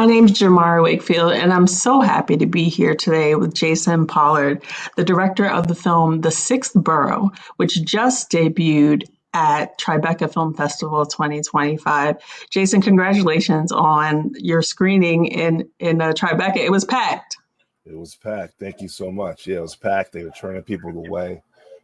My name's Jamara Wakefield, and I'm so happy to be here today with Jason Pollard, the director of the film The Sixth Borough, which just debuted at Tribeca Film Festival 2025. Jason, congratulations on your screening in Tribeca. It was packed. It was packed. Thank you so much. Yeah, it was packed. They were turning people away.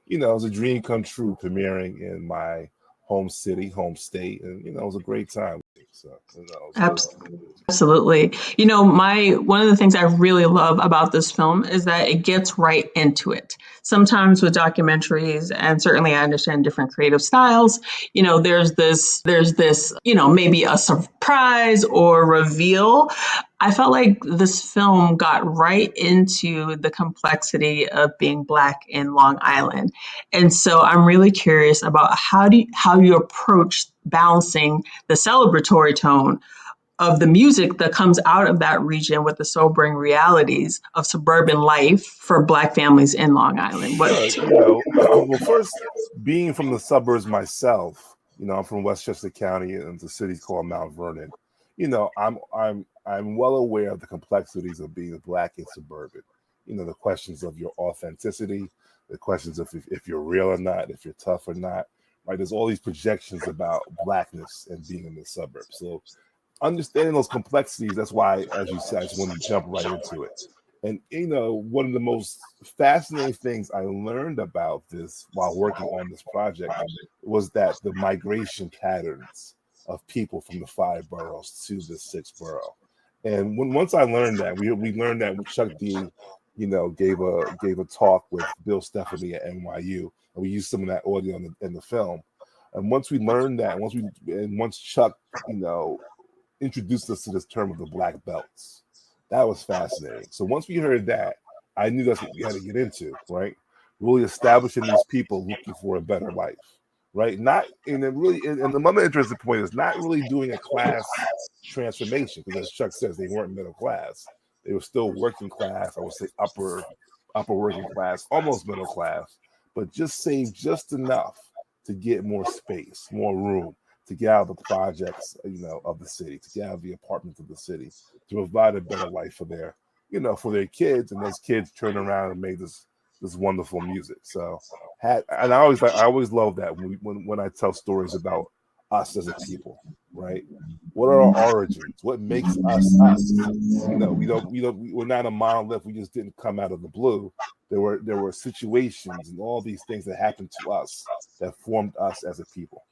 It was a dream come true premiering in my home city, home state, and it was a great time. So it was Abs- good. Absolutely. My one of the things I really love about this film is that it gets right into it. Sometimes with documentaries, and certainly I understand different creative styles, there's this, maybe a surprise or reveal. I felt like this film got right into the complexity of being Black in Long Island. And so I'm really curious about how you approach balancing the celebratory tone of the music that comes out of that region with the sobering realities of suburban life for Black families in Long Island. Sure. Well, first, being from the suburbs myself, I'm from Westchester County, and it's a city called Mount Vernon. I'm well aware of the complexities of being Black and suburban. The questions of your authenticity, the questions of if you're real or not, if you're tough or not. Right? There's all these projections about Blackness and being in the suburbs. So understanding those complexities, that's why, as you said, I just want to jump right into it. And one of the most fascinating things I learned about this while working on this project was that the migration patterns of people from the five boroughs to the sixth borough. And once I learned that, we learned that Chuck D, gave a talk with Bill Stephanie at NYU, and we used some of that audio in the film. And once we learned that, once Chuck, introduced us to this term of the black belts. That was fascinating. So once we heard that, I knew that's what we had to get into, right? Really establishing these people looking for a better life, right? Not in a really, and the other interesting point is not really doing a class transformation, because as Chuck says, they weren't middle class. They were still working class. I would say upper working class, almost middle class, but just saved just enough to get more space, more room, to get out of the projects, of the city, to get out of the apartments of the city, to provide a better life for their kids, and those kids turned around and made this wonderful music. So, I always love that when I tell stories about us as a people, right? What are our origins? What makes us us? We're not a monolith. We just didn't come out of the blue. There were situations and all these things that happened to us that formed us as a people.